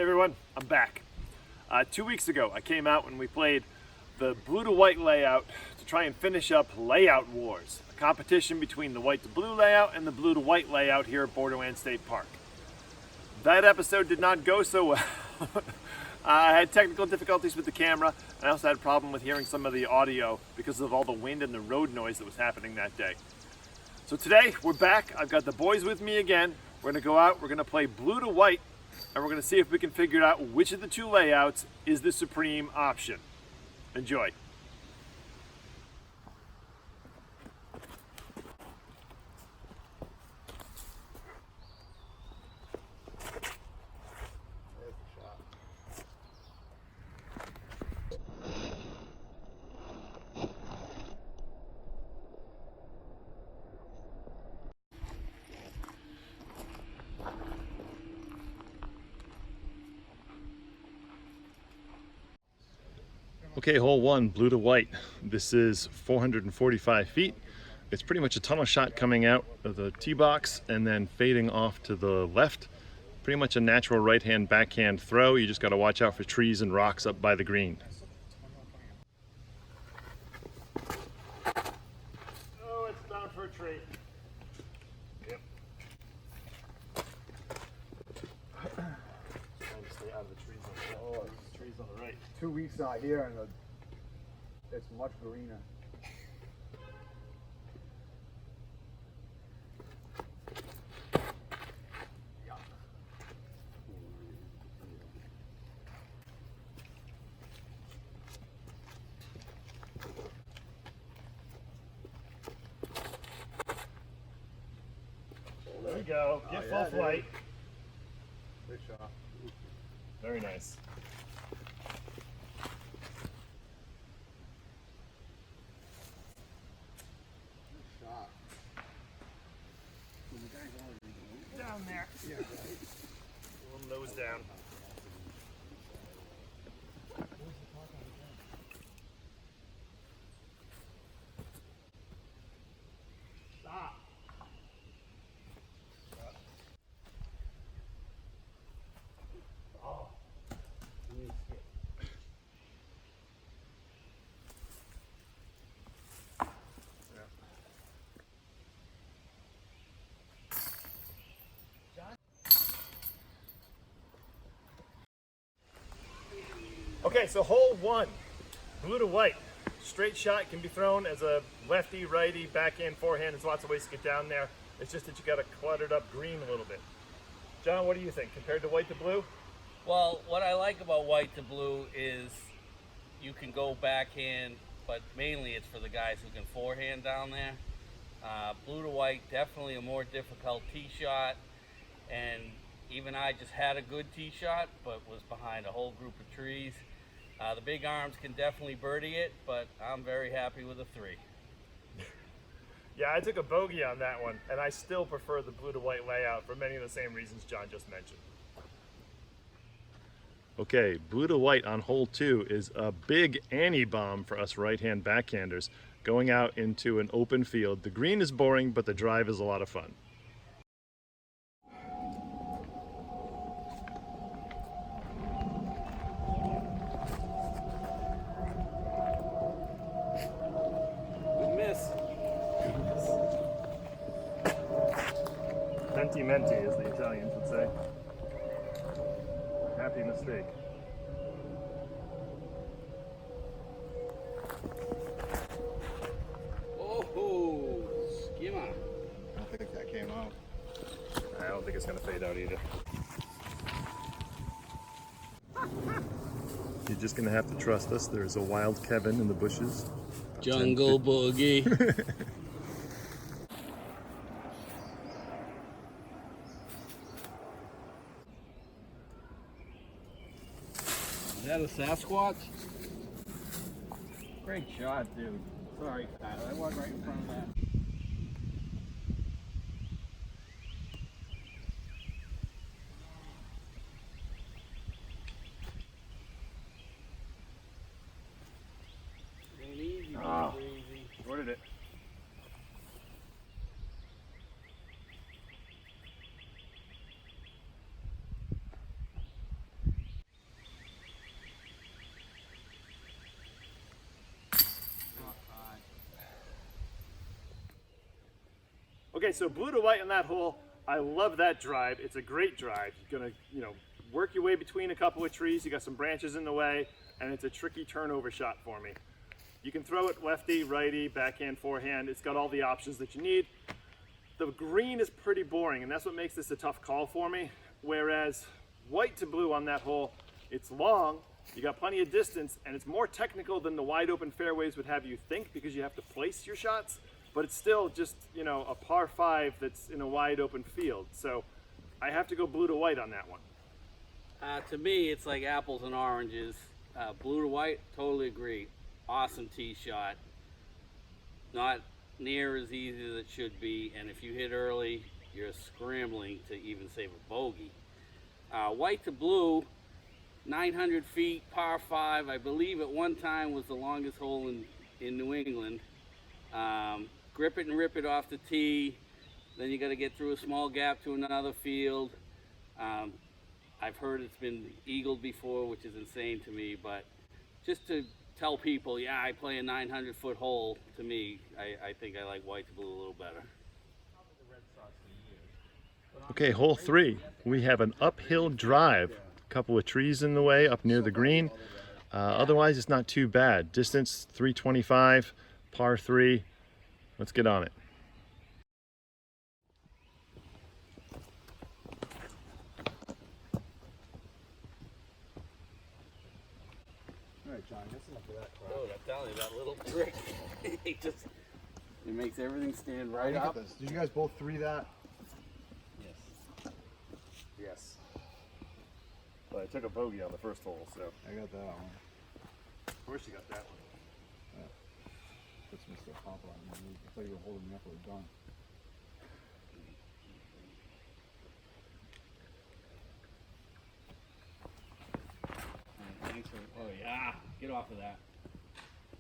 Hey everyone, I'm back. 2 weeks ago I came out and we played the blue to white layout to try and finish up Layout Wars, a competition between the white to blue layout and the blue to white layout here at Borderland State Park. That episode did not go so well. I had technical difficulties with the camera, and I also had a problem with hearing some of the audio because of all the wind and the road noise that was happening that day. So today we're back. I've got the boys with me again. We're going to go out, we're going to play blue to white, and we're going to see if we can figure out which of the two layouts is the supreme option. Enjoy. Okay, hole one, blue to white. This is 445 feet. It's pretty much a tunnel shot coming out of the tee box and then fading off to the left. Pretty much a natural right-hand backhand throw. You just got to watch out for trees and rocks up by the green. Oh, it's bound for a tree. Yep. Trying to stay out of the trees on the left. Oh, trees on the right. 2 weeks out here and it's much greener. There we go. Get full flight. Good shot. Very nice. Down there. Yeah, right. A little nose down. Stop. Oh. Okay, so hole one, blue to white. Straight shot can be thrown as a lefty, righty, backhand, forehand. There's lots of ways to get down there. It's just that you got a cluttered up green a little bit. John, what do you think compared to white to blue? Well, what I like about white to blue is you can go backhand, but mainly it's for the guys who can forehand down there. Blue to white, definitely a more difficult tee shot, and even I just had a good tee shot, but was behind a whole group of trees. The big arms can definitely birdie it, but I'm very happy with a 3. Yeah, I took a bogey on that one, and I still prefer the blue to white layout for many of the same reasons John just mentioned. Okay, blue to white on hole 2 is a big Annie bomb for us right-hand backhanders going out into an open field. The green is boring, but the drive is a lot of fun. Menti, as the Italians would say. Happy mistake. Oh, skimmer. I don't think that came out. I don't think it's going to fade out either. You're just going to have to trust us. There's a wild Kevin in the bushes. Jungle boogie. Is that a Sasquatch? Great shot, dude. Sorry, Tyler. I was right in front of that. Where did it? Okay, so blue to white on that hole. I love that drive. It's a great drive. You're gonna, work your way between a couple of trees. You got some branches in the way, and it's a tricky turnover shot for me. You can throw it lefty, righty, backhand, forehand. It's got all the options that you need. The green is pretty boring, and that's what makes this a tough call for me. Whereas white to blue on that hole, it's long, you got plenty of distance, and it's more technical than the wide open fairways would have you think because you have to place your shots, but it's still just, a par 5 that's in a wide open field. So I have to go blue to white on that one. To me, it's like apples and oranges. Blue to white, totally agree. Awesome tee shot. Not near as easy as it should be, and if you hit early, you're scrambling to even save a bogey. White to blue, 900 feet, par 5. I believe at one time was the longest hole in New England. Grip it and rip it off the tee. Then you got to get through a small gap to another field. I've heard it's been eagled before, which is insane to me, but just to tell people, yeah, I play a 900-foot hole, to me, I think I like white to blue a little better. Okay, hole 3. We have an uphill drive. A couple of trees in the way up near the green. Otherwise, it's not too bad. Distance 325, par 3. Let's get on it. Alright, John, listen to that crap. Oh, I'm telling you, that little trick, it makes everything stand right Look up. at this. Did you guys both 3 that? Yes. Yes. Well, I took a bogey on the first hole, so. I got that one. Of course you got that one. Puts me so pop on me. I thought you were holding me up with a gun. Thanks for, oh yeah, get off of that.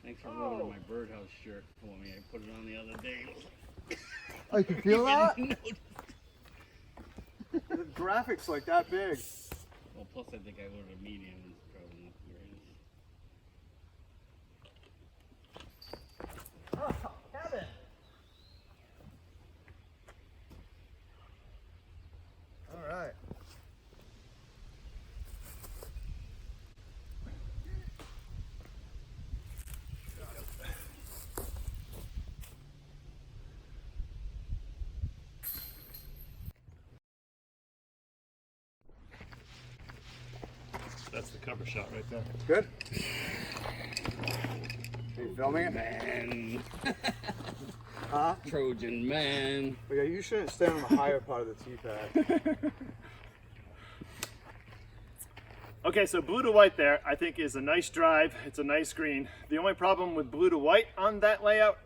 Thanks for ruining my birdhouse shirt for me. I put it on the other day. Oh, you can feel that? No. The graphic's like that big. Well, plus I think I ordered a medium. And it's probably not the greatest. Oh, Kevin! Alright. That's the cover shot right there. Good? Are you filming it? Man. Huh? Trojan man. But yeah, you shouldn't stand on the higher part of the tee pad. Okay, so blue to white there, I think is a nice drive. It's a nice green. The only problem with blue to white on that layout,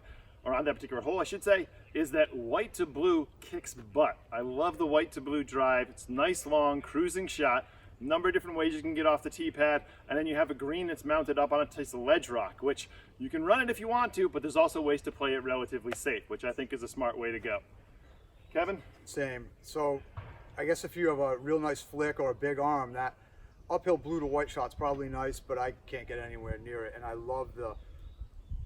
or on that particular hole, I should say, is that white to blue kicks butt. I love the white to blue drive. It's nice, long, cruising shot. Number of different ways you can get off the tee pad, and then you have a green that's mounted up on a piece of ledge rock, which you can run it if you want to, but there's also ways to play it relatively safe, which I think is a smart way to go. Kevin? Same. So, I guess if you have a real nice flick or a big arm, that uphill blue to white shot's probably nice, but I can't get anywhere near it. And I love the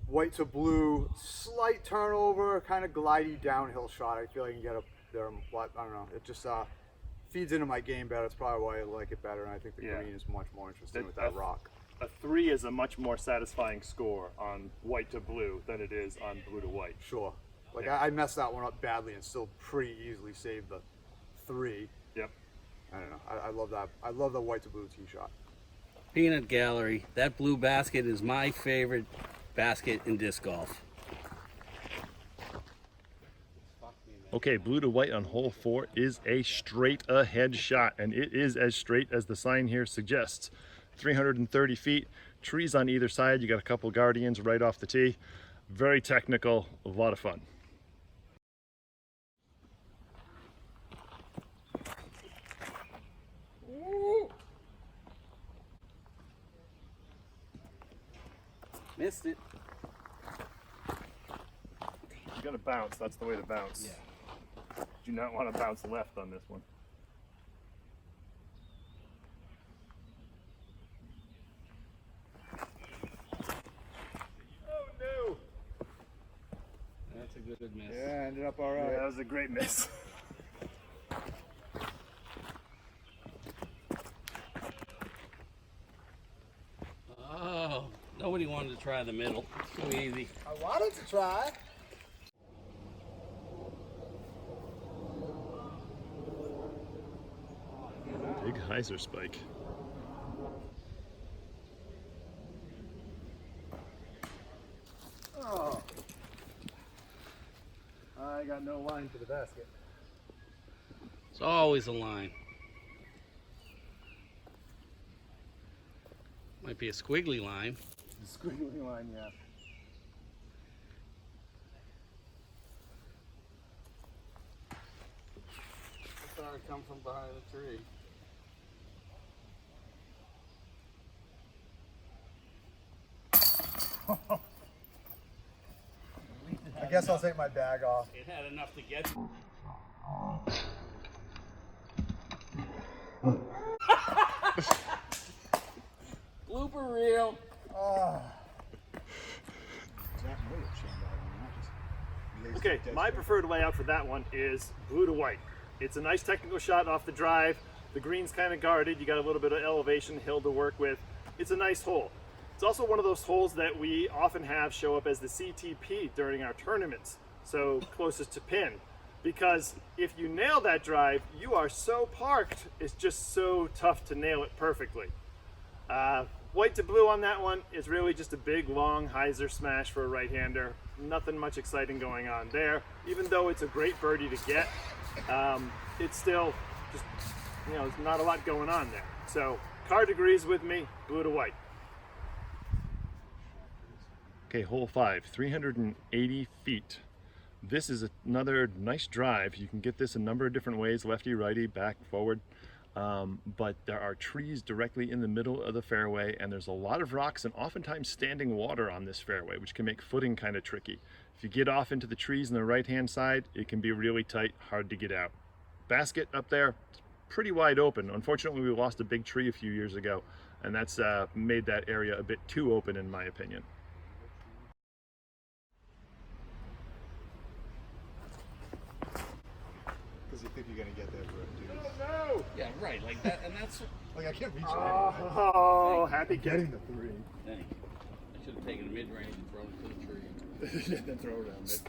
white to blue, slight turnover, kind of glidey downhill shot. I feel like I can get up there, but I don't know. It just feeds into my game better. It's probably why I like it better, and I think the green is much more interesting with that rock. A 3 is a much more satisfying score on white to blue than it is on blue to white. Sure. Like I messed that one up badly and still pretty easily saved the 3. Yep. I don't know. I love that. I love the white to blue tee shot. Peanut Gallery. That blue basket is my favorite basket in disc golf. Okay, blue to white on hole 4 is a straight ahead shot, and it is as straight as the sign here suggests. 330 feet, trees on either side. You got a couple guardians right off the tee. Very technical, a lot of fun. Missed it. You gotta bounce, that's the way to bounce. Yeah. Do not want to bounce left on this one. Oh no! That's a good miss. Yeah, ended up all right. Yeah, that was a great miss. Oh, nobody wanted to try the middle. Too easy. I wanted to try. Big hyzer spike. Oh, I got no line for the basket. It's always a line. Might be a squiggly line. The squiggly line, yeah. I thought it come from behind the tree. I guess I'll take my bag off. It had enough to get. Blooper reel. Oh. Okay, my preferred layout for that one is blue to white. It's a nice technical shot off the drive. The green's kind of guarded. You got a little bit of elevation hill to work with. It's a nice hole. It's also one of those holes that we often have show up as the CTP during our tournaments, so closest to pin. Because if you nail that drive, you are so parked, it's just so tough to nail it perfectly. White to blue on that one is really just a big, long hyzer smash for a right-hander. Nothing much exciting going on there. Even though it's a great birdie to get, it's still just, you know, there's not a lot going on there. So, card agrees with me, blue to white. Okay, hole 5, 380 feet. This is another nice drive. You can get this a number of different ways, lefty, righty, back, forward. But there are trees directly in the middle of the fairway, and there's a lot of rocks and oftentimes standing water on this fairway, which can make footing kind of tricky. If you get off into the trees on the right-hand side, it can be really tight, hard to get out. Basket up there, it's pretty wide open. Unfortunately, we lost a big tree a few years ago, and that's made that area a bit too open in my opinion. Because you think you're gonna get there for it, dude. Oh no! Yeah, right. Like that, and that's. Like I can't reach it. Oh, happy Getting the 3. Dang. I should have taken a mid-range and thrown it to the tree. Then throw it around it.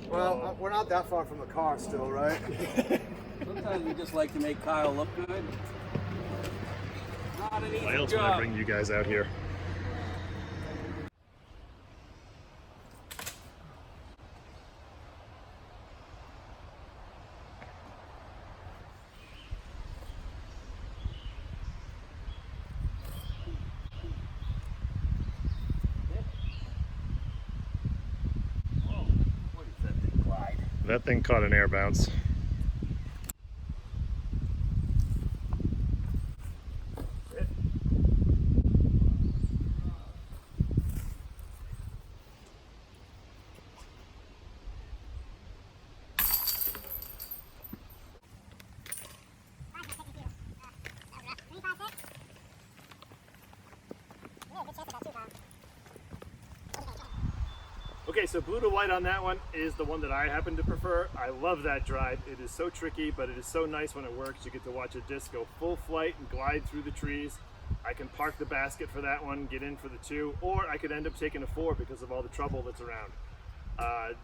Well, we're not that far from the car still, right? Sometimes we just like to make Kyle look good. Not an easy Why else would I job. bring you guys out here? What is that thing glide? That thing caught an air bounce. Okay, so blue to white on that one is the one that I happen to prefer. I love that drive. It is so tricky, but it is so nice when it works. You get to watch a disc go full flight and glide through the trees. I can park the basket for that one, get in for the 2, or I could end up taking a 4 because of all the trouble that's around.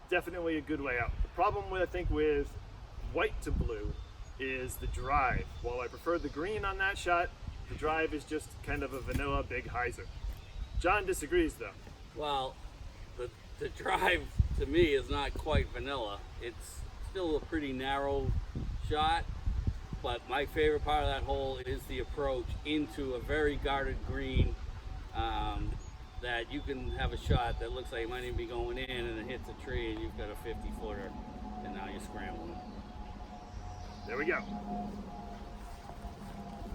Definitely a good layout. The problem with, I think, with white to blue is the drive. While I prefer the green on that shot, the drive is just kind of a vanilla big hyzer. John disagrees though. Well, the drive to me is not quite vanilla. It's still a pretty narrow shot, but my favorite part of that hole is the approach into a very guarded green that you can have a shot that looks like it might even be going in and it hits a tree and you've got a 50-footer and now you're scrambling. There we go.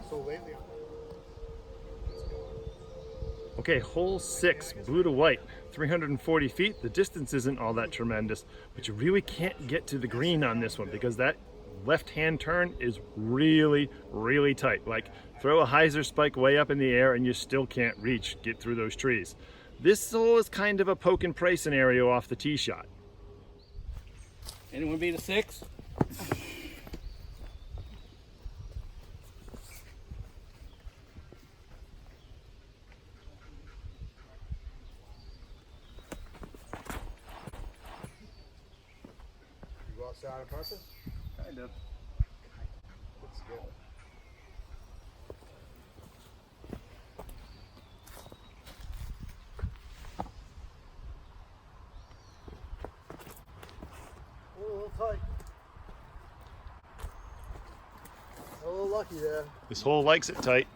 So lately. Okay, hole 6, blue to white, 340 feet. The distance isn't all that tremendous, but you really can't get to the green on this one because that left-hand turn is really, really tight. Like, throw a hyzer spike way up in the air and you still can't get through those trees. This hole is kind of a poke and pray scenario off the tee shot. Anyone beat a 6? You go outside on purpose? Kind of. That's good. A little tight. A little lucky there. This hole likes it tight.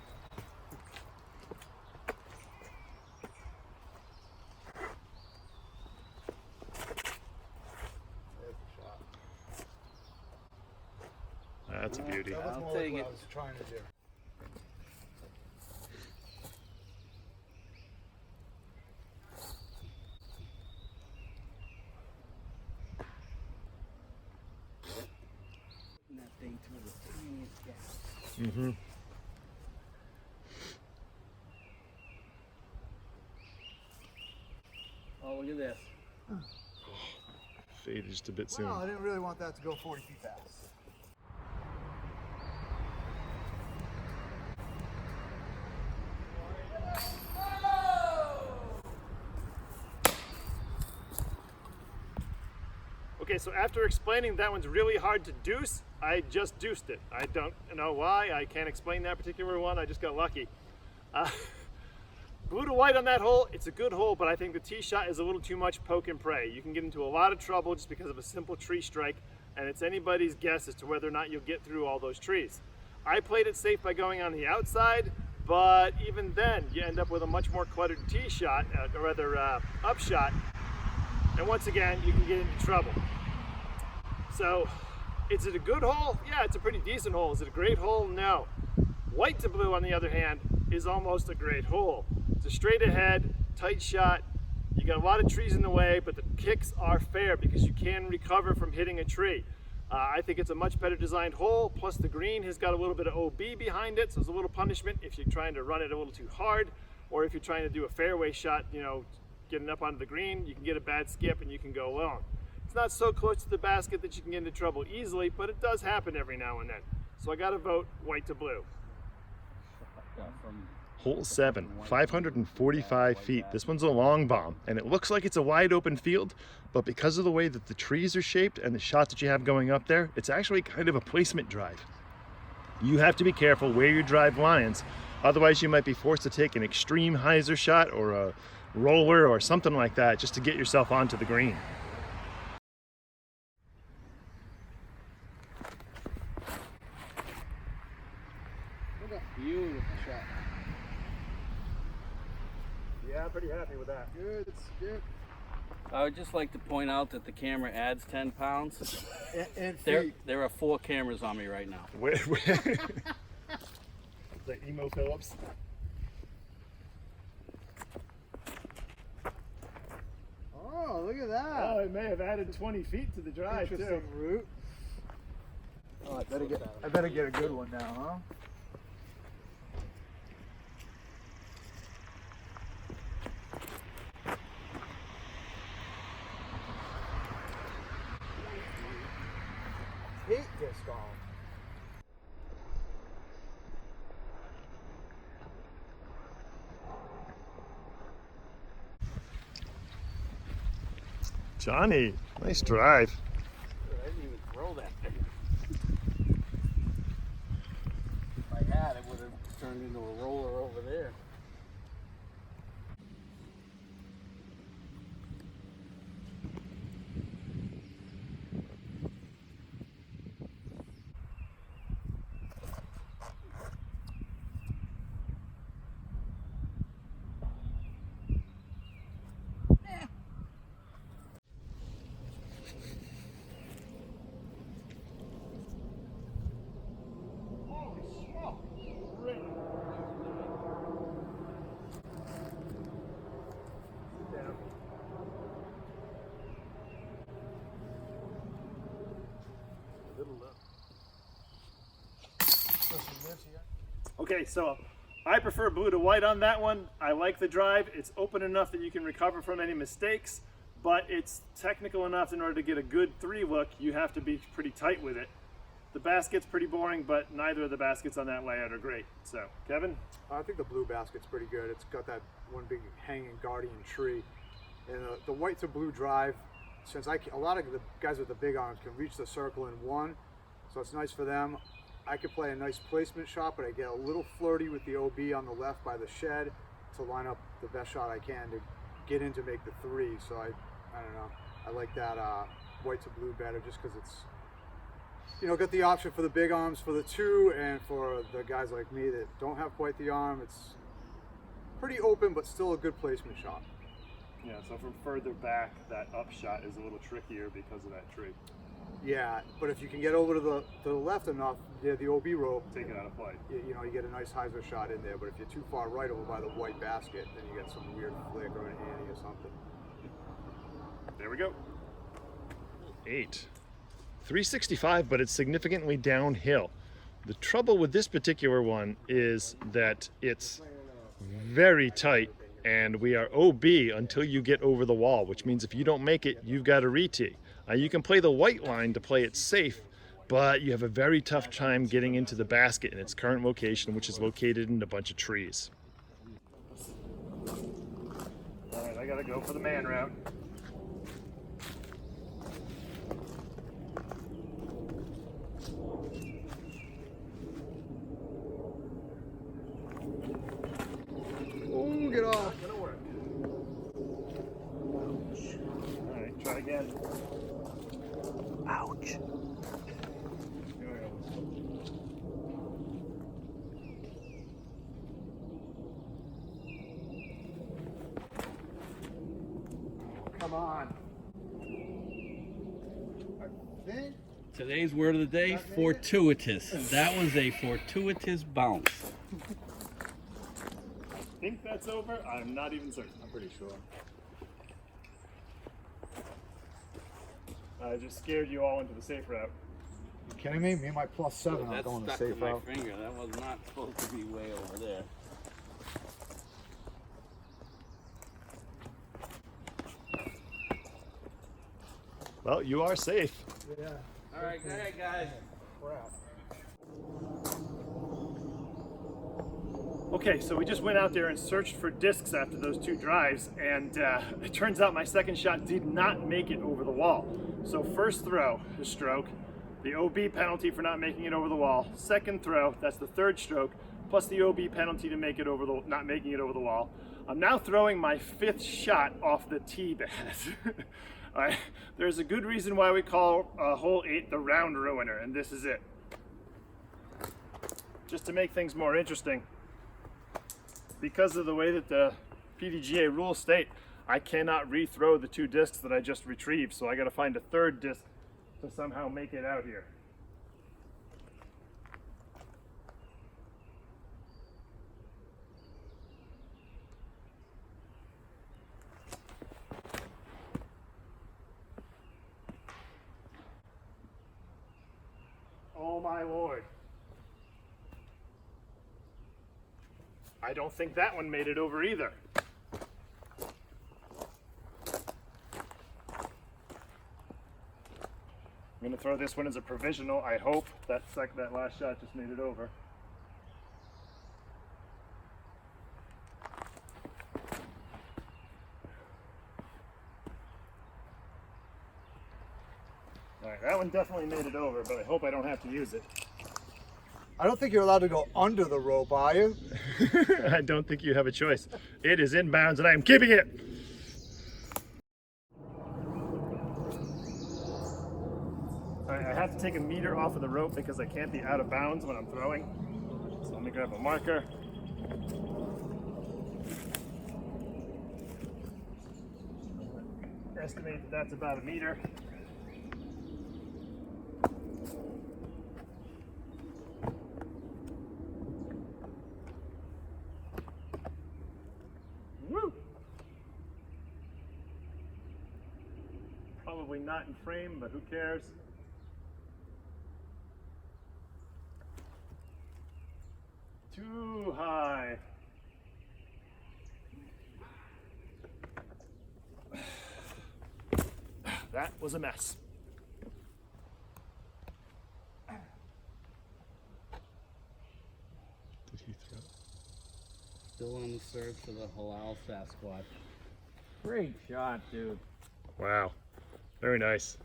There's the shot. That's a beauty. That was I'll more like take what it. I was trying to do. That thing through the tiniest gap. Mm-hmm. Oh, look at this. Faded just a bit soon. Well, I didn't really want that to go 40 feet fast. Okay, so after explaining that one's really hard to deuce, I just deuced it. I don't know why. I can't explain that particular one. I just got lucky. Blue to white on that hole, it's a good hole, but I think the tee shot is a little too much poke and pray. You can get into a lot of trouble just because of a simple tree strike, and it's anybody's guess as to whether or not you'll get through all those trees. I played it safe by going on the outside, but even then, you end up with a much more cluttered tee shot, or rather upshot, and once again, you can get into trouble. So, is it a good hole? Yeah, it's a pretty decent hole. Is it a great hole? No. White to blue, on the other hand, is almost a great hole. It's a straight ahead, tight shot. You got a lot of trees in the way, but the kicks are fair because you can recover from hitting a tree. I think it's a much better designed hole, plus the green has got a little bit of OB behind it, so there's a little punishment if you're trying to run it a little too hard, or if you're trying to do a fairway shot, you know, getting up onto the green, you can get a bad skip and you can go long. It's not so close to the basket that you can get into trouble easily, but it does happen every now and then. So I got to vote white to blue. Hole 7, 545 feet. This one's a long bomb, and it looks like it's a wide open field, but because of the way that the trees are shaped and the shot that you have going up there, it's actually kind of a placement drive. You have to be careful where your drive lands, otherwise you might be forced to take an extreme hyzer shot or a roller or something like that just to get yourself onto the green. Beautiful shot. Yeah, I'm pretty happy with that. Good, it's good. I would just like to point out that the camera adds 10 pounds. And There are 4 cameras on me right now. Like Emo Phillips. Oh, look at that. Oh, it may have added 20 feet to the drive Interesting too. route. Oh, I better get a good one now, huh? Hate this golf. Johnny, nice drive. I didn't even throw that thing. If I had, it would have turned into a roller over there. Okay, so I prefer blue to white on that one. I like the drive. It's open enough that you can recover from any mistakes, but it's technical enough in order to get a good 3 look, you have to be pretty tight with it. The basket's pretty boring, but neither of the baskets on that layout are great. So, Kevin? I think the blue basket's pretty good. It's got that one big hanging guardian tree. And the white to blue drive, since a lot of the guys with the big arms can reach the circle in one, so it's nice for them. I could play a nice placement shot, but I get a little flirty with the OB on the left by the shed to line up the best shot I can to get in to make the 3. So I don't know. I like that white to blue better just because it's, you know, got the option for the big arms for the 2, and for the guys like me that don't have quite the arm, it's pretty open but still a good placement shot. Yeah, so from further back, that up shot is a little trickier because of that tree. Yeah, but if you can get over to the left enough, yeah, the OB rope, Take it out of play. you know, you get a nice hyzer shot in there. But if you're too far right over by the white basket, then you get some weird flick or an ante or something. There we go. 8. 365, but it's significantly downhill. The trouble with this particular one is that it's very tight, and we are OB until you get over the wall, which means if you don't make it, you've got to re-tee. You can play the white line to play it safe, but you have a very tough time getting into the basket in its current location, which is located in a bunch of trees. All right, I gotta go for the man route. Oh, get off! Gonna work. All right, try again. Ouch. Here we go. Come on. I think. Today's word of the day, fortuitous. That was a fortuitous bounce. I think that's over. I'm not even certain. I'm pretty sure. I just scared you all into the safe route. You kidding me? Me and my +7 are That's going the stuck to safe my route. finger. That was not supposed to be way over there. Well, you are safe. Yeah. All right, go ahead, guys. Crap. Okay, so we just went out there and searched for discs after those 2 drives, and it turns out my second shot did not make it over the wall. So first throw, the stroke, the OB penalty for not making it over the wall. Second throw, that's the 3rd stroke, plus the OB penalty to make it over the not making it over the wall. I'm now throwing my 5th shot off the tee bed. All right, there's a good reason why we call hole 8 the round ruiner, and this is it. Just to make things more interesting, because of the way that the PDGA rules state, I cannot rethrow the 2 discs that I just retrieved, so I got to find a 3rd disc to somehow make it out here. Oh my lord. I don't think that one made it over either. I'm going to throw this one as a provisional. I hope that last shot just made it over. All right, that one definitely made it over, but I hope I don't have to use it. I don't think you're allowed to go under the rope, are you? I don't think you have a choice. It is inbounds and I am keeping it. All right, I have to take a meter off of the rope because I can't be out of bounds when I'm throwing. So let me grab a marker. Estimate that that's about a meter. Woo! Probably not in frame, but who cares? Too high. That was a mess. Did he throw? Still on the search for the halal Sasquatch. Great shot, dude. Wow. Very nice.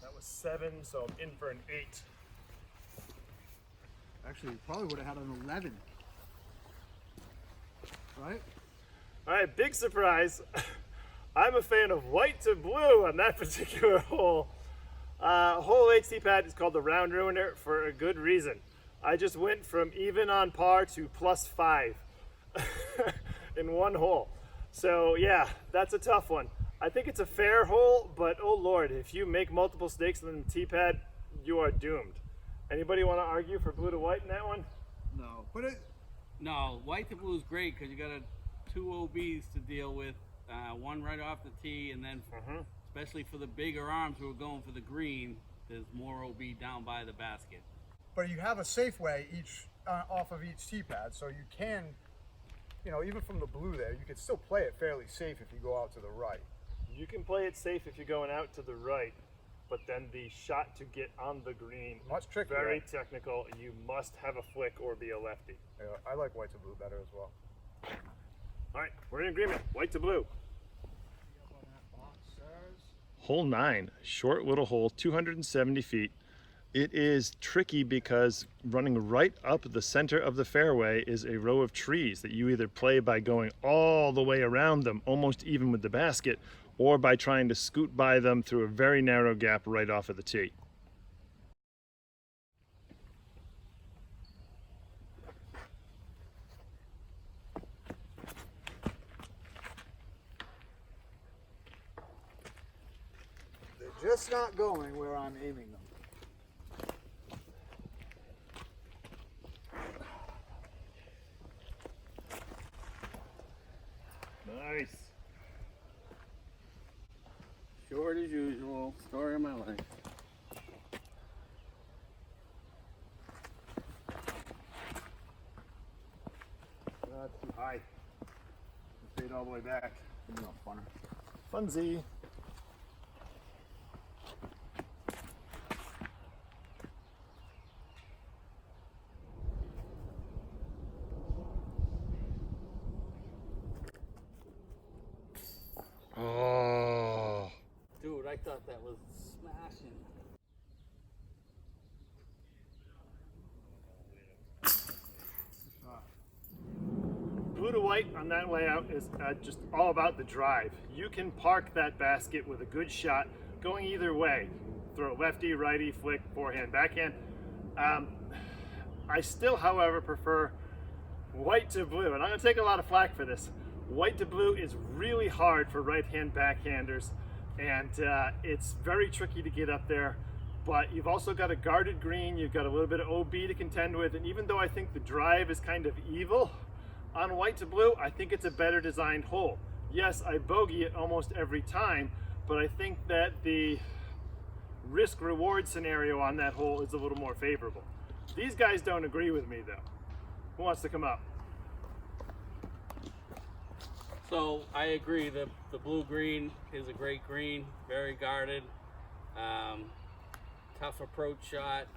That was 7, so I'm in for an 8. Actually, you probably would have had an 11. Right? All right, big surprise. I'm a fan of white to blue on that particular hole. Hole 8 tee pad is called the Round Ruiner for a good reason. I just went from even on par to +5 in one hole. So yeah, that's a tough one. I think it's a fair hole, but oh Lord, if you make multiple stakes on the tee pad, you are doomed. Anybody want to argue for blue to white in that one? No. But it, No, white to blue is great because you got 2 OBs to deal with. One right off the tee, and then especially for the bigger arms who are going for the green, there's more OB down by the basket. but you have a safe way each off of each tee pad, so you can, you know, even from the blue there, you can still play it fairly safe if you go out to the right. You can play it safe if you're going out to the right, but then the shot to get on the green, Much trickier. very technical. You must have a flick or be a lefty. Yeah, I like white to blue better as well. All right, we're in agreement. White to blue. Hole 9, short little hole, 270 feet. It is tricky because running right up the center of the fairway is a row of trees that you either play by going all the way around them, almost even with the basket, or by trying to scoot by them through a very narrow gap right off of the tee. They're just not going where I'm aiming them. Nice. Short as usual. Story of my life. That's too high. Fade all the way back. Maybe not funner. Funsy. Oh. Dude, I thought that was smashing. Blue to white on that layout is just all about the drive. You can park that basket with a good shot going either way. Throw lefty, righty, flick, forehand, backhand. I still, however, prefer white to blue, and I'm going to take a lot of flack for this. White to blue is really hard for right-hand backhanders, and it's very tricky to get up there. But you've also got a guarded green, you've got a little bit of OB to contend with, and even though I think the drive is kind of evil on white to blue, I think it's a better designed hole. Yes, I bogey it almost every time, but I think that the risk-reward scenario on that hole is a little more favorable. These guys don't agree with me though. Who wants to come up? So I agree that the blue-green is a great green, very guarded, tough approach shot.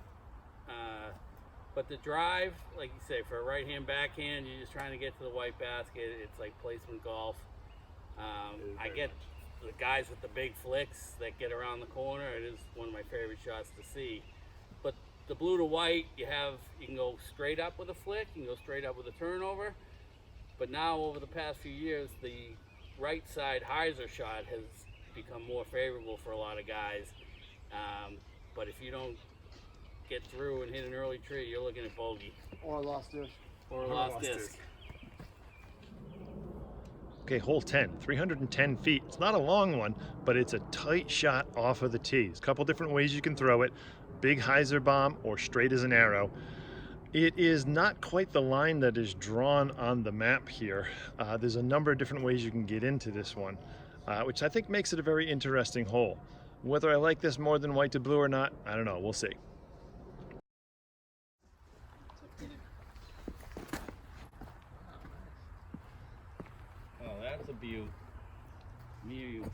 But the drive, like you say, for a right-hand backhand, you're just trying to get to the white basket. It's like placement golf. I get the guys with the big flicks that get around the corner. It is one of my favorite shots to see. But the blue to white, you can go straight up with a flick, you can go straight up with a turnover. But now, over the past few years, the right side hyzer shot has become more favorable for a lot of guys. But if you don't get through and hit an early tree, you're looking at bogey Or lost disc. or a lost disc. Okay, hole 10, 310 feet. It's not a long one, but it's a tight shot off of the tee. There's a couple different ways you can throw it. Big hyzer bomb or straight as an arrow. It is not quite the line that is drawn on the map here. There's a number of different ways you can get into this one, which I think makes it a very interesting hole. Whether I like this more than white to blue or not, I don't know, we'll see. Oh, that's a beaut. Me or you, Kev?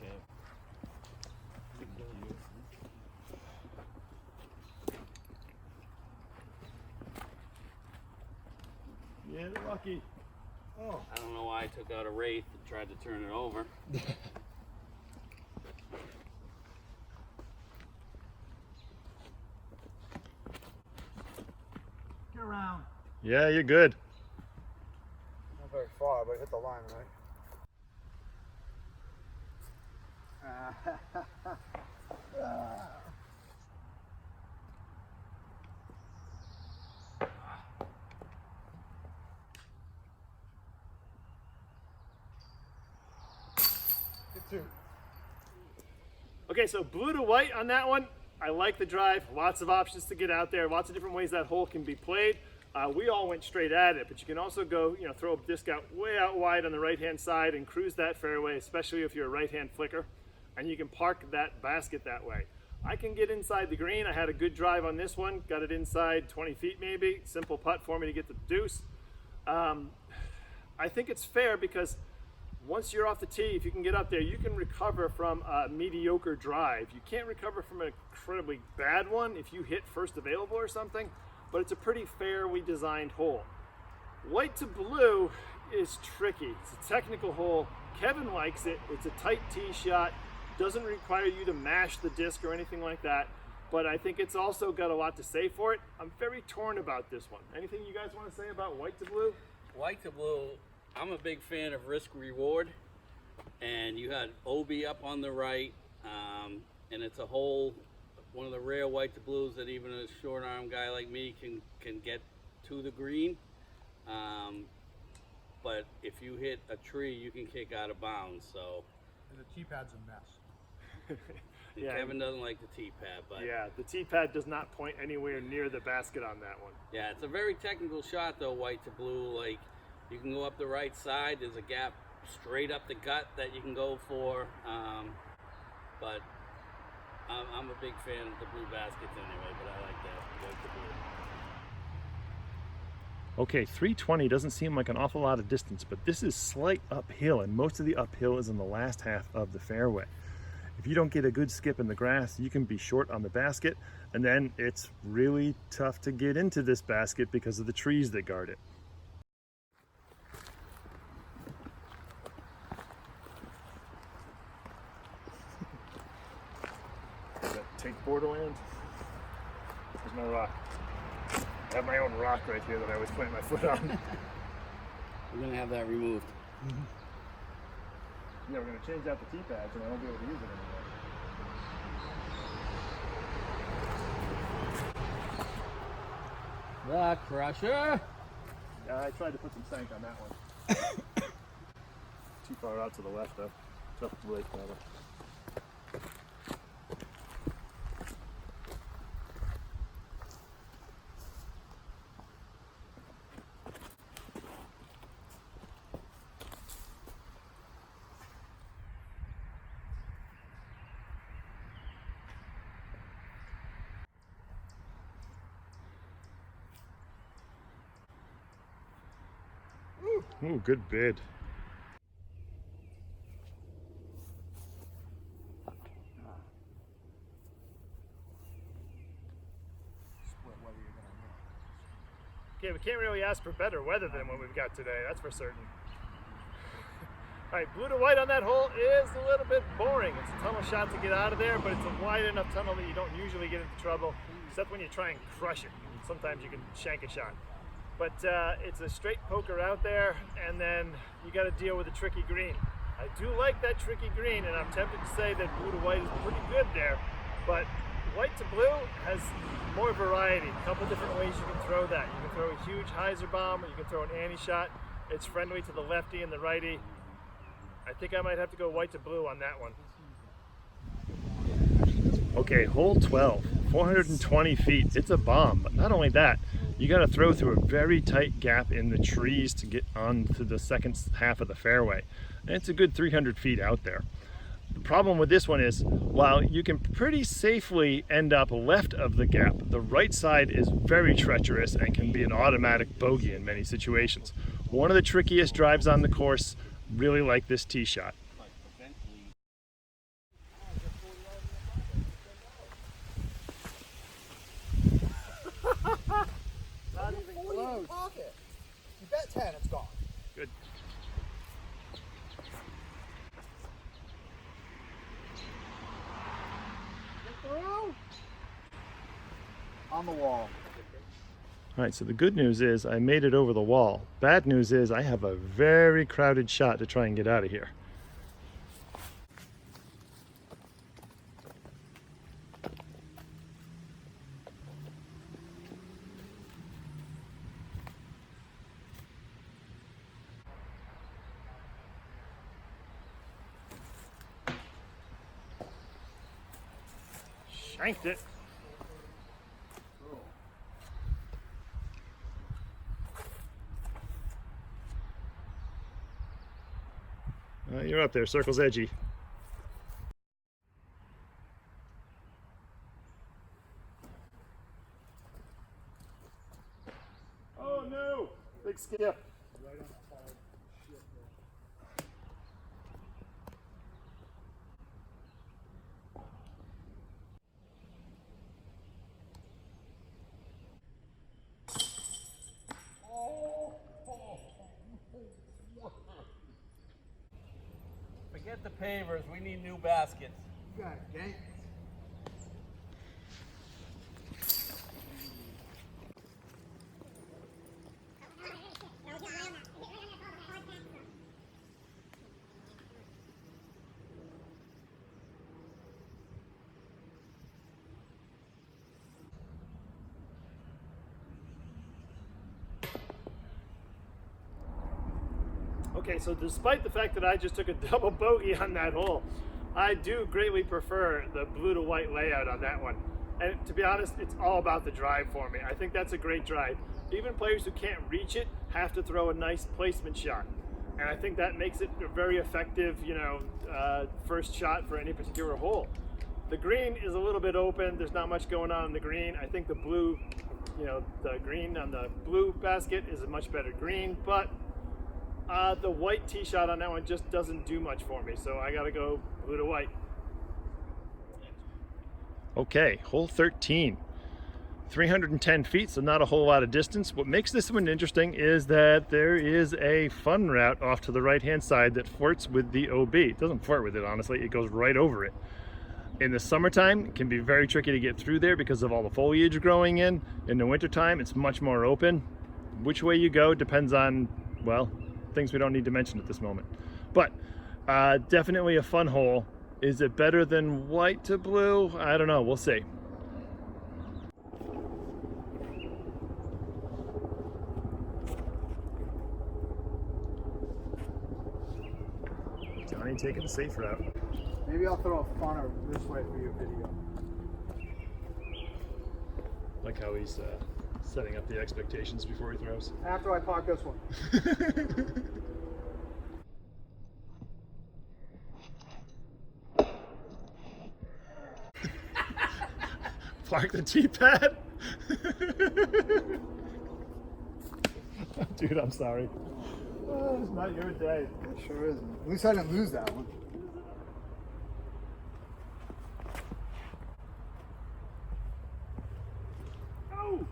Yeah, lucky. Oh, I don't know why I took out a Wraith and tried to turn it over. get around. Yeah, you're good. Not very far, but it hit the line, right? Two. Okay, so blue to white on that one. I like the drive. Lots of options to get out there. Lots of different ways that hole can be played. We all went straight at it, but you can also go, throw a disc out way out wide on the right-hand side and cruise that fairway, especially if you're a right-hand flicker, and you can park that basket that way. I can get inside the green. I had a good drive on this one. Got it inside 20 feet maybe. Simple putt for me to get the deuce. I think it's fair because once you're off the tee, if you can get up there, you can recover from a mediocre drive. You can't recover from an incredibly bad one if you hit first available or something, but it's a pretty fairly designed hole. White to blue is tricky. It's a technical hole. Kevin likes it. It's a tight tee shot. Doesn't require you to mash the disc or anything like that, but I think it's also got a lot to say for it. I'm very torn about this one. Anything you guys want to say about white to blue? White to blue, I'm a big fan of risk reward, and you had OB up on the right, and it's a hole, one of the rare white to blues that even a short arm guy like me can get to the green. But if you hit a tree, you can kick out of bounds. So. And the tee pad's a mess. Yeah, Kevin doesn't like the tee pad, but yeah, the tee pad does not point anywhere near the basket on that one. Yeah, it's a very technical shot though, white to blue. Like, you can go up the right side. There's a gap straight up the gut that you can go for. But I'm a big fan of the blue baskets anyway. But I like that white to blue. Okay, 320 doesn't seem like an awful lot of distance, but this is slight uphill, and most of the uphill is in the last half of the fairway. If you don't get a good skip in the grass, you can be short on the basket, and then it's really tough to get into this basket because of the trees that guard it. Take Borderland. There's my rock. I have my own rock right here that I always plant my foot on. We're gonna have that removed. Yeah, we're gonna change out the tee pads and I won't be able to use it anymore. The Crusher. Yeah, I tried to put some stank on that one. Too far out to the left though. Tough to break probably. Ooh, good bid. Okay, we can't really ask for better weather than what we've got today, that's for certain. All right, blue to white on that hole is a little bit boring. It's a tunnel shot to get out of there, but it's a wide enough tunnel that you don't usually get into trouble, except when you try and crush it. Sometimes you can shank a shot. But it's a straight poker out there, and then you got to deal with a tricky green. I do like that tricky green, and I'm tempted to say that blue to white is pretty good there, but white to blue has more variety. A couple different ways you can throw that. You can throw a huge hyzer bomb, or you can throw an ante shot. It's friendly to the lefty and the righty. I think I might have to go white to blue on that one. Okay, hole 12, 420 feet. It's a bomb, but not only that, you got to throw through a very tight gap in the trees to get onto the second half of the fairway. And it's a good 300 feet out there. The problem with this one is, while you can pretty safely end up left of the gap, the right side is very treacherous and can be an automatic bogey in many situations. One of the trickiest drives on the course. Really like this tee shot. Not even close. Pocket. You bet 10, it's gone. Good. On the wall. All right, so the good news is I made it over the wall. Bad news is I have a very crowded shot to try and get out of here. Shanked it. You're up there, circle's edgy. Oh no, big skip. Forget the pavers, we need new baskets. You got it, gang. Okay, so despite the fact that I just took a double bogey on that hole, I do greatly prefer the blue to white layout on that one. And to be honest, it's all about the drive for me. I think that's a great drive. Even players who can't reach it have to throw a nice placement shot. And I think that makes it a very effective, first shot for any particular hole. The green is a little bit open. There's not much going on the green. I think the blue, the green on the blue basket is a much better green, but the white tee shot on that one just doesn't do much for me, so I gotta go blue to white. Okay, hole 13. 310 feet, so not a whole lot of distance. What makes this one interesting is that there is a fun route off to the right-hand side that flirts with the OB. It doesn't flirt with it, honestly. It goes right over it. In the summertime, it can be very tricky to get through there because of all the foliage growing in. In the wintertime, it's much more open. Which way you go depends on, well, things we don't need to mention at this moment. But definitely a fun hole. Is it better than white to blue? I don't know, we'll see. Johnny taking the safe route. Maybe I'll throw a funner this way for your video. Like how he's setting up the expectations before he throws. After I park this one. Park the tee pad? Dude, I'm sorry. Oh, it's not your day. It sure isn't. At least I didn't lose that one. Oh!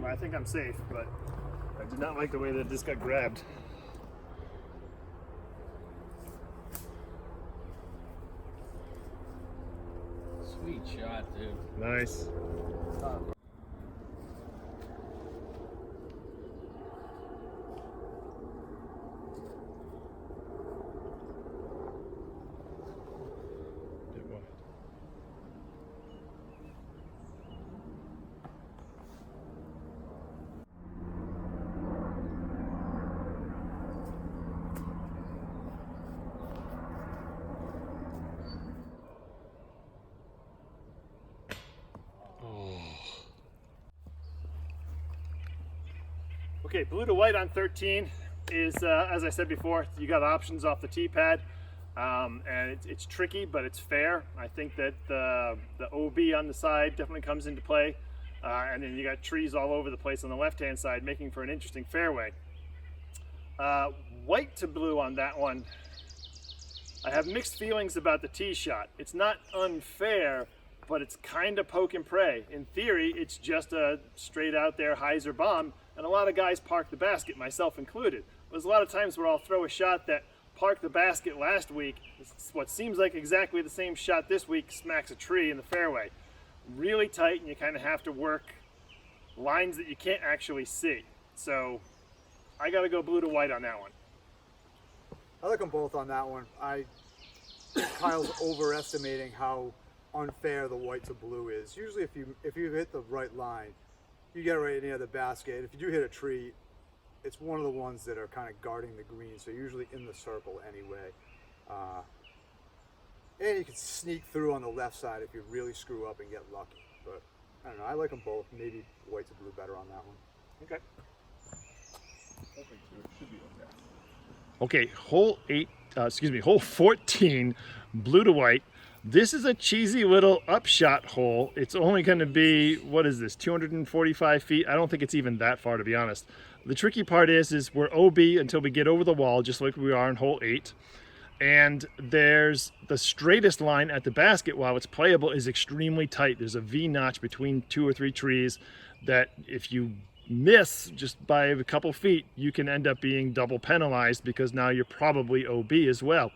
I think I'm safe, but I did not like the way that this got grabbed. Sweet shot, dude. Nice. Okay, blue to white on 13 is, as I said before, you got options off the tee pad, and it's tricky, but it's fair. I think that the OB on the side definitely comes into play, and then you got trees all over the place on the left-hand side, making for an interesting fairway. White to blue on that one, I have mixed feelings about the tee shot. It's not unfair, but it's kind of poke and pray. In theory, it's just a straight out there hyzer bomb, and a lot of guys park the basket, myself included. There's a lot of times where I'll throw a shot that parked the basket last week. It's what seems like exactly the same shot this week smacks a tree in the fairway. Really tight, and you kind of have to work lines that you can't actually see. So I got to go blue to white on that one. I like them both on that one. I think Kyle's overestimating how unfair the white to blue is. Usually if you hit the right line, you get right near the basket. If you do hit a tree, it's one of the ones that are kind of guarding the green, so usually in the circle anyway. And you can sneak through on the left side if you really screw up and get lucky. But I don't know, I like them both. Maybe white to blue better on that one. Okay. Okay, hole 14, blue to white. This is a cheesy little upshot hole. It's only going to be, what is this, 245 feet? I don't think it's even that far, to be honest. The tricky part is we're OB until we get over the wall, just like we are in hole 8. And there's the straightest line at the basket, while it's playable, is extremely tight. There's a V notch between 2 or 3 trees that if you miss just by a couple feet, you can end up being double penalized because now you're probably OB as well.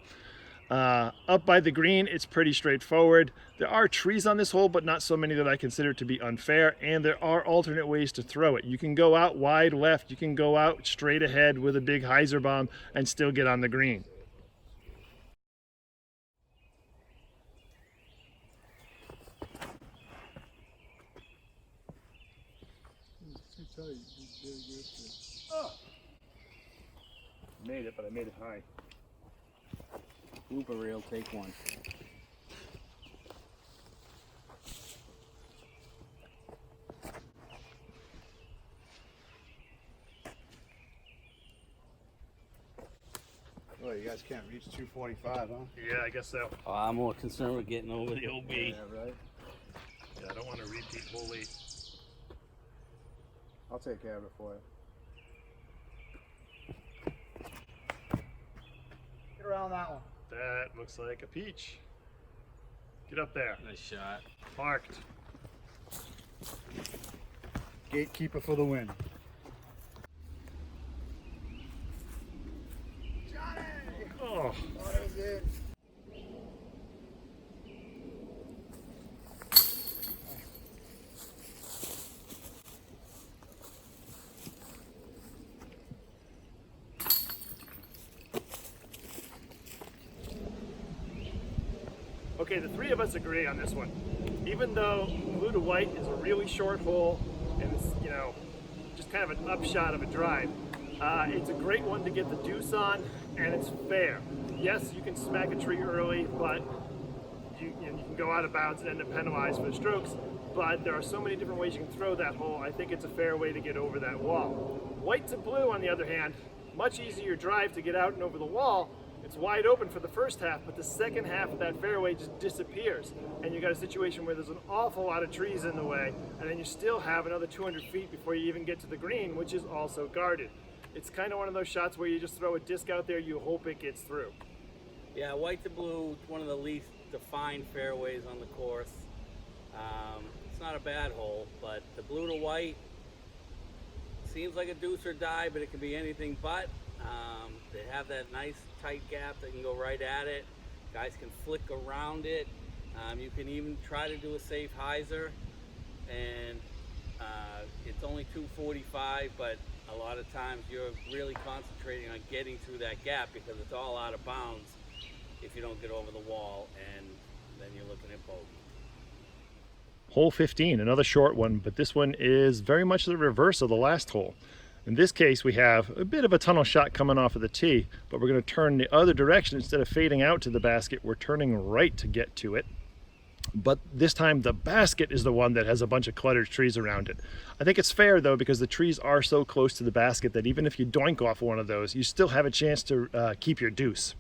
Up by the green, it's pretty straightforward. There are trees on this hole, but not so many that I consider to be unfair, and there are alternate ways to throw it. You can go out wide left, you can go out straight ahead with a big hyzer bomb and still get on the green. Oh. Made it, but I made it high. Blooper reel, take one. Oh, you guys can't reach 245, huh? Yeah, I guess so. Oh, I'm more concerned with getting over the OB. Yeah, right. Yeah, I don't want to repeat hole 8. I'll take care of it for you. Get around that one. That looks like a peach. Get up there. Nice shot. Parked. Gatekeeper for the win. Oh. Oh, that was it. Okay, the 3 of us agree on this one. Even though blue to white is a really short hole and it's, you know, just kind of an upshot of a drive, it's a great one to get the deuce on, and it's fair. Yes, you can smack a tree early, but you can go out of bounds and end up penalized for the strokes, but there are so many different ways you can throw that hole. I think it's a fair way to get over that wall. White to blue, on the other hand, much easier drive to get out and over the wall. It's wide open for the first half, but the second half of that fairway just disappears. And you got a situation where there's an awful lot of trees in the way, and then you still have another 200 feet before you even get to the green, which is also guarded. It's kind of one of those shots where you just throw a disc out there, you hope it gets through. Yeah, white to blue, one of the least defined fairways on the course. It's not a bad hole, but the blue to white seems like a deuce or die, but it can be anything but. They have that nice tight gap that can go right at it. Guys can flick around it. You can even try to do a safe hyzer, and it's only 245, but a lot of times you're really concentrating on getting through that gap because it's all out of bounds if you don't get over the wall, and then you're looking at bogey. Hole 15, another short one, but this one is very much the reverse of the last hole. In this case, we have a bit of a tunnel shot coming off of the tee, but we're going to turn the other direction. Instead of fading out to the basket, we're turning right to get to it. but this time the basket is the one that has a bunch of cluttered trees around it. I think it's fair though, because the trees are so close to the basket that even if you doink off one of those, you still have a chance to keep your deuce.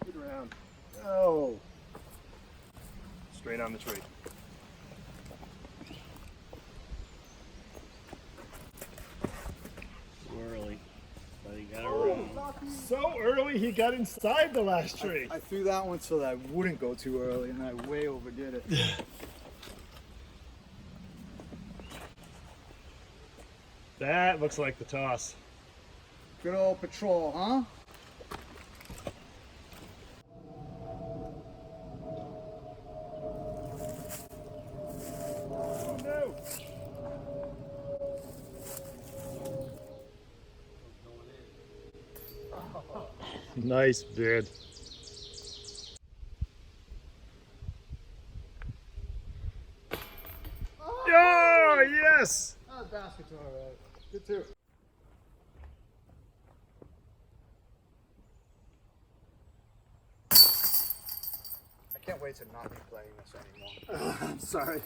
Good round. Oh. Straight on the tree. Early, but he got around. So early he got inside the last tree. I threw that one so that I wouldn't go too early, and I way overdid it. That looks like the toss. Good old patrol, huh? Oh no! Nice bid. Oh, yes! That basket's alright. Good too. I can't wait to not be playing this anymore. I'm sorry.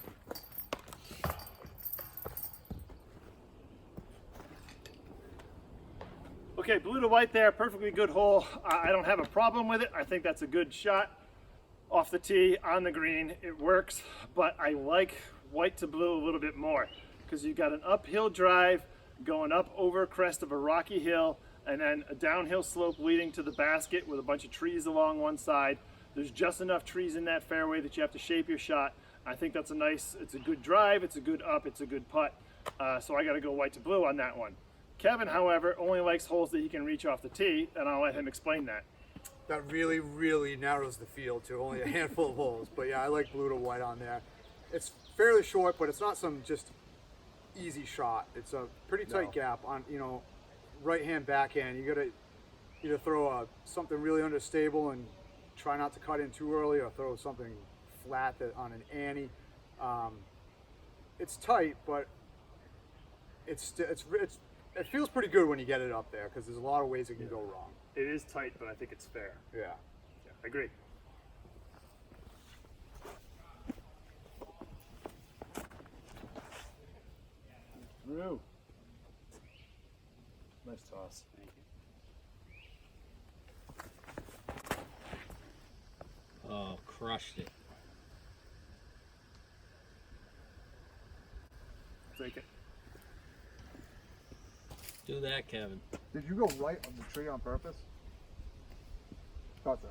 Okay, blue to white there, perfectly good hole. I don't have a problem with it. I think that's a good shot off the tee on the green. It works, but I like white to blue a little bit more because you've got an uphill drive going up over a crest of a rocky hill and then a downhill slope leading to the basket with a bunch of trees along one side. There's just enough trees in that fairway that you have to shape your shot. I think that's it's a good drive, it's a good up, it's a good putt. So I got to go white to blue on that one. Kevin, however, only likes holes that he can reach off the tee, and I'll let him explain that. That really, really narrows the field to only a handful of holes. But yeah, I like blue to white on there. It's fairly short, but it's not some just easy shot. It's a pretty tight gap on, right hand, backhand. You gotta either throw something really understable and try not to cut in too early, or throw something flat on an ante. It's tight, but it feels pretty good when you get it up there because there's a lot of ways it can go wrong. It is tight, but I think it's fair. Yeah. Yeah, I agree. Through. Nice toss. Thank you. Oh, crushed it. Take it. Do that, Kevin. Did you go right on the tree on purpose? Thought so.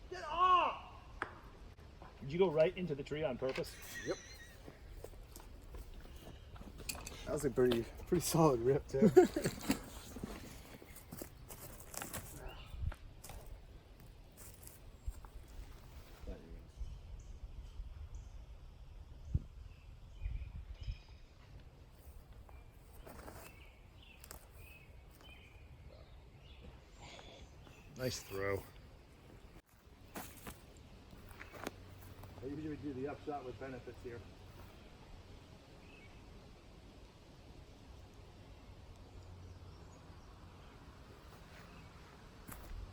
Get off! Did you go right into the tree on purpose? Yep. That was a pretty solid rip too. Nice throw. I usually do the upshot with benefits here.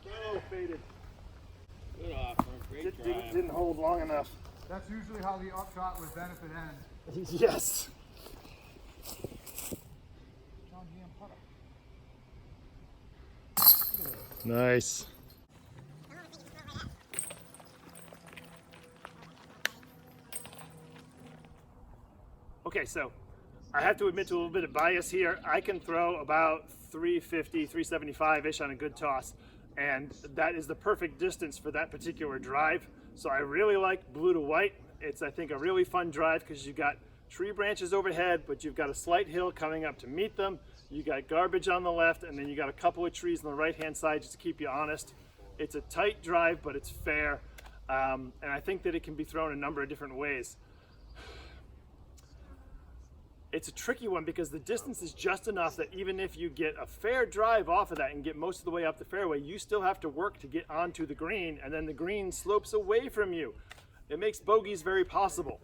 Oh, faded. Good offer. Great drive. Didn't hold long enough. That's usually how the upshot with benefit ends. Yes. Nice. Okay, so I have to admit to a little bit of bias here. I can throw about 350, 375-ish on a good toss, and that is the perfect distance for that particular drive. So I really like blue to white. It's, I think, a really fun drive because you've got tree branches overhead, but you've got a slight hill coming up to meet them. You got garbage on the left, and then you got a couple of trees on the right-hand side just to keep you honest. It's a tight drive, but it's fair, and I think that it can be thrown a number of different ways. it's a tricky one because the distance is just enough that even if you get a fair drive off of that and get most of the way up the fairway, you still have to work to get onto the green, and then the green slopes away from you. It makes bogeys very possible.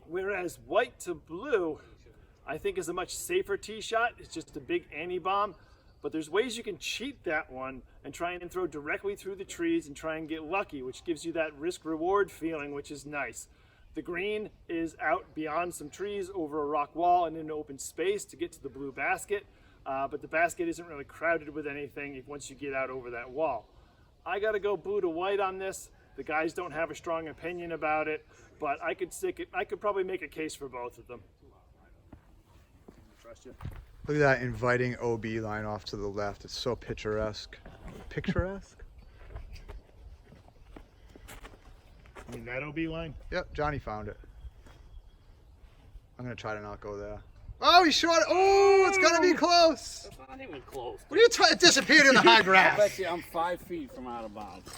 Whereas white to blue, I think, is a much safer tee shot. It's just a big anti-bomb. But there's ways you can cheat that one and try and throw directly through the trees and try and get lucky, which gives you that risk-reward feeling, which is nice. The green is out beyond some trees over a rock wall and into open space to get to the blue basket, but the basket isn't really crowded with anything once you get out over that wall. I gotta go blue to white on this. The guys don't have a strong opinion about it, but I could probably make a case for both of them. Trust you. Look at that inviting OB line off to the left. It's so picturesque. Picturesque? I mean, that OB line? Yep, Johnny found it. I'm gonna try to not go there. Oh, he shot it. Oh, it's gonna be close. It's not even close. What are you trying? It disappeared in the high I grass. bet you I'm 5 feet from out of bounds.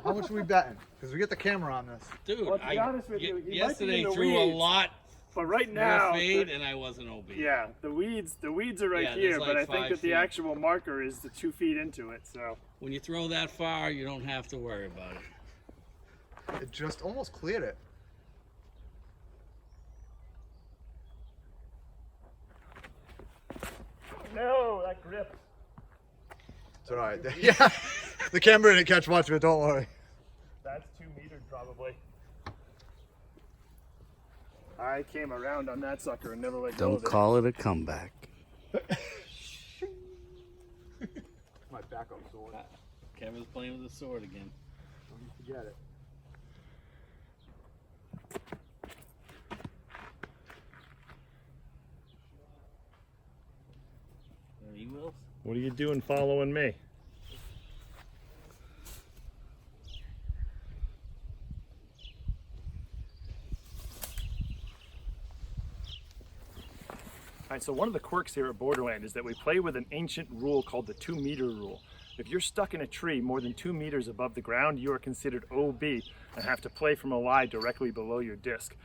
How much are we betting? Because we get the camera on this. Dude, Well, to be honest with you, he might be yesterday in the threw a weeds. lot But right more now, fade and I wasn't OB. yeah, the weeds are right Yeah, here, there's but like I think 5 that the feet. actual marker is the 2 feet into it. So When you throw that far, you don't have to worry about it. It just almost cleared it. no, that grip. It's all right. Yeah, the camera didn't catch much of it. Don't worry. That's 2 meters probably. I came around on that sucker and never let go Don't of it. call it a comeback. My backup sword. Kevin's playing with the sword again. Don't forget it. He will. What are you doing following me? All right, so one of the quirks here at Borderland is that we play with an ancient rule called the 2 meter rule. If you're stuck in a tree more than 2 meters above the ground, you are considered OB and have to play from a lie directly below your disc.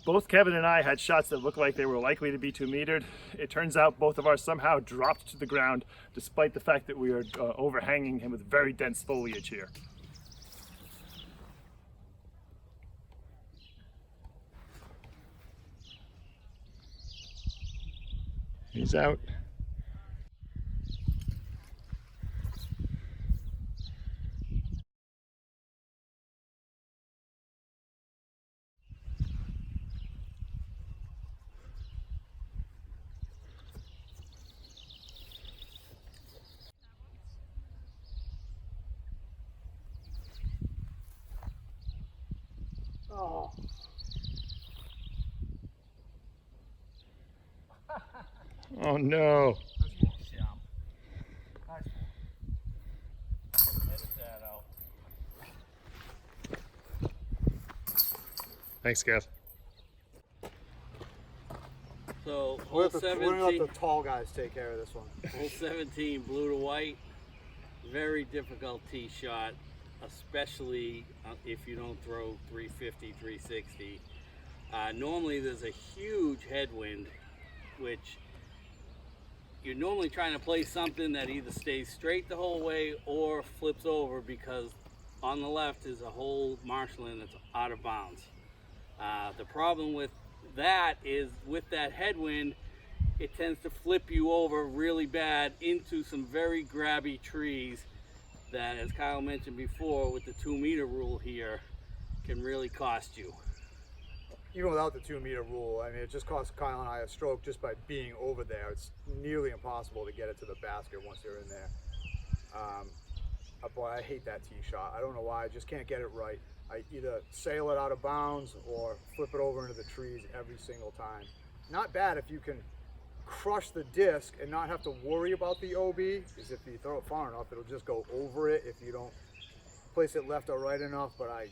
Both Kevin and I had shots that looked like they were likely to be 2 metered. It turns out both of ours somehow dropped to the ground despite the fact that we are overhanging him with very dense foliage here. He's out. Oh. Oh no. Thanks, Gav. So We're hole gonna let 17, the tall guys take care of this one. hole 17, blue to white. Very difficult tee shot, especially if you don't throw 350, 360. Normally there's a huge headwind, which you're normally trying to play something that either stays straight the whole way or flips over, because on the left is a whole marshland that's out of bounds. The problem with that is with that headwind, it tends to flip you over really bad into some very grabby trees that, as Kyle mentioned before, with the 2 meter rule here, can really cost you. Even without the 2 meter rule, I mean, it just cost Kyle and I a stroke just by being over there. It's nearly impossible to get it to the basket once you're in there. Boy, I hate that tee shot. I don't know why, I just can't get it right. I either sail it out of bounds or flip it over into the trees every single time. Not bad if you can crush the disc and not have to worry about the OB, because if you throw it far enough, it'll just go over it if you don't place it left or right enough, but I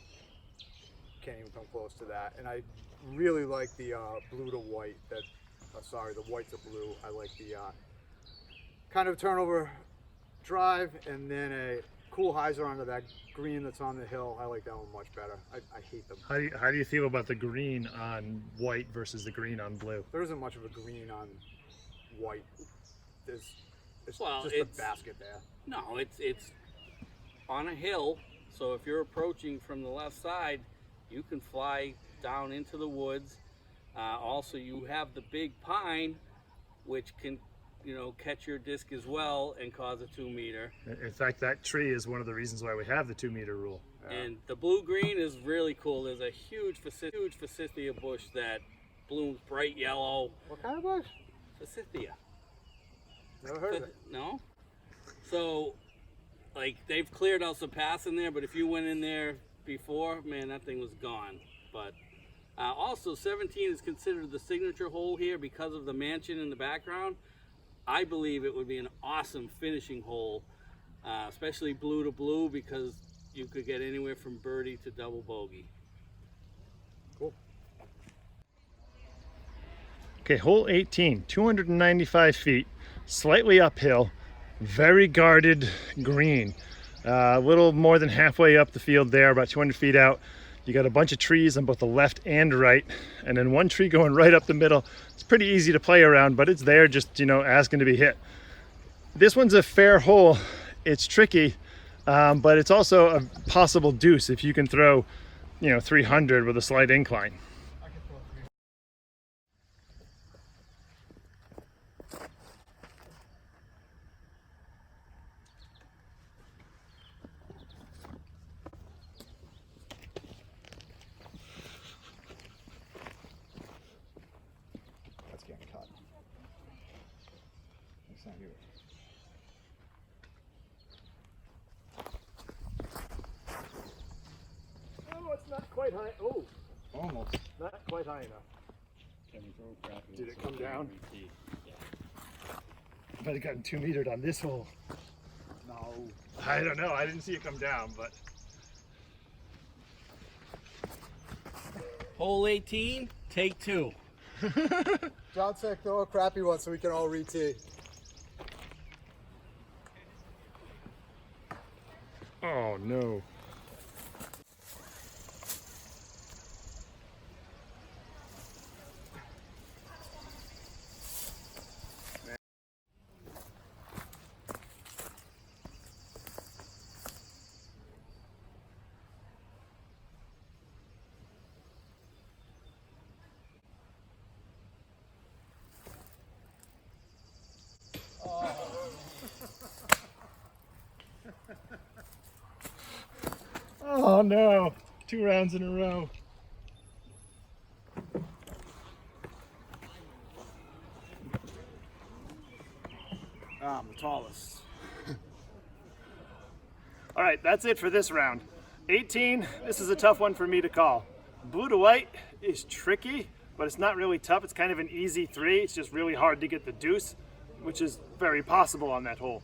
can't even come close to that. And I really like the blue to white, the white to blue. I like the kind of turnover drive and then a cool hyzer under that green that's on the hill. I like that one much better. I hate them. How do you feel about the green on white versus the green on blue? There isn't much of a green on white. It's Well, just it's- the basket there. No, it's on a hill, so if you're approaching from the left side, you can fly down into the woods. Also, you have the big pine, which can, catch your disc as well and cause a 2 meter. In fact, that tree is one of the reasons why we have the 2 meter rule. And the blue-green is really cool. There's a huge forsythia bush that blooms bright yellow. What kind of bush? Forsythia. Never heard of it. No? So, like, they've cleared out some paths in there, but if you went in there before, man, that thing was gone. But also, 17 is considered the signature hole here because of the mansion in the background. I believe it would be an awesome finishing hole, especially blue to blue, because you could get anywhere from birdie to double bogey. Cool. Okay, hole 18, 295 feet, slightly uphill, very guarded green. A little more than halfway up the field there, about 200 feet out. You got a bunch of trees on both the left and right, and then one tree going right up the middle. It's pretty easy to play around, but it's there just, asking to be hit. This one's a fair hole. It's tricky, but it's also a possible deuce if you can throw, 300 with a slight incline. That's getting cut. That's not good. Oh, it's not quite high. Oh, Almost. not quite high enough. Did it come down? Might have gotten 2 metered on this hole. No. I don't know. I didn't see it come down, but Hole 18, take 2. John said throw a crappy one so we can all re-tee. oh no. Oh no, 2 rounds in a row. I'm the tallest. All right, that's it for this round. 18, this is a tough one for me to call. Blue to white is tricky, but it's not really tough. It's kind of an easy 3. It's just really hard to get the deuce, which is very possible on that hole.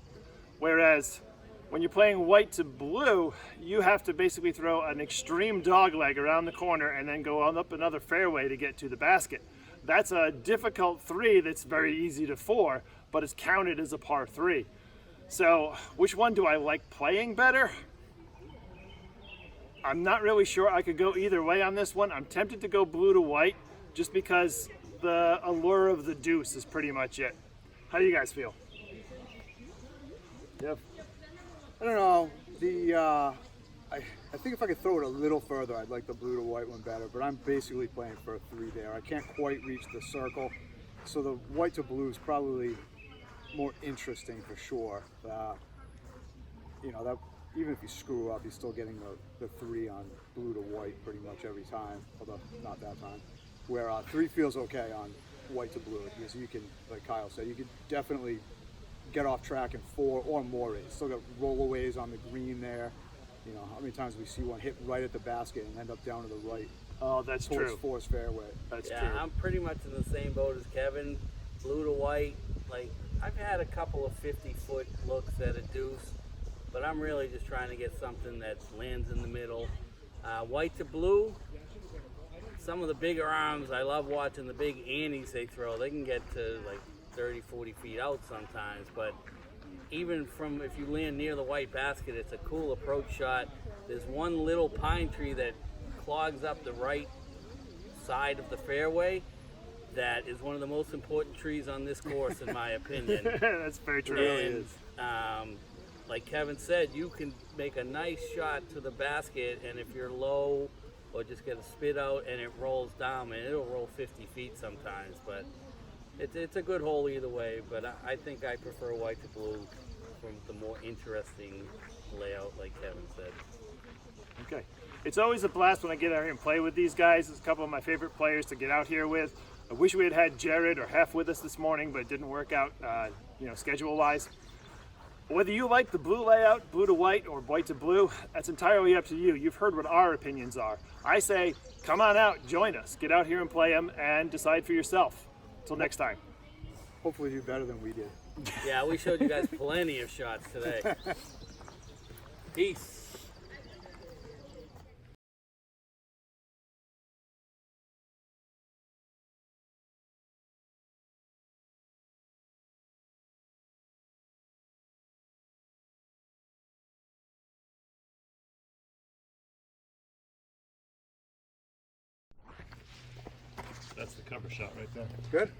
Whereas when you're playing white to blue, you have to basically throw an extreme dog leg around the corner and then go on up another fairway to get to the basket. That's a difficult 3 that's very easy to 4, but it's counted as a par 3. So which one do I like playing better? I'm not really sure. I could go either way on this one. I'm tempted to go blue to white just because the allure of the deuce is pretty much it. How do you guys feel? Yep. I don't know. I think if I could throw it a little further, I'd like the blue to white one better, but I'm basically playing for a 3 there. I can't quite reach the circle, so the white to blue is probably more interesting for sure. That even if you screw up, you're still getting the 3 on blue to white pretty much every time, although not that time. Where 3 feels okay on white to blue, because you can, like Kyle said, you could definitely get off track in 4 or more rays. Still got rollaways on the green there. How many times we see one hit right at the basket and end up down to the right. Oh, that's towards true. Forest fairway. That's Yeah, true. I'm pretty much in the same boat as Kevin. Blue to white, like I've had a couple of 50-foot looks at a deuce, but I'm really just trying to get something that lands in the middle. White to blue, some of the bigger arms, I love watching the big anties they throw. They can get to like 30, 40 feet out sometimes, but even from if you land near the white basket, it's a cool approach shot. There's one little pine tree that clogs up the right side of the fairway. That is one of the most important trees on this course, in my opinion. That's very true. And like Kevin said, you can make a nice shot to the basket, and if you're low or just get a spit out and it rolls down, and it'll roll 50 feet sometimes, but it's a good hole either way. But I think I prefer white to blue from the more interesting layout, like Kevin said. Okay. It's always a blast when I get out here and play with these guys. It's a couple of my favorite players to get out here with. I wish we had Jared or Hef with us this morning, but it didn't work out, schedule-wise. Whether you like the blue layout, blue to white, or white to blue, that's entirely up to you. You've heard what our opinions are. I say, come on out, join us, get out here and play them, and decide for yourself. Until next time. Hopefully do better than we did. Yeah, we showed you guys plenty of shots today. Peace. That's the cover shot right there. Good.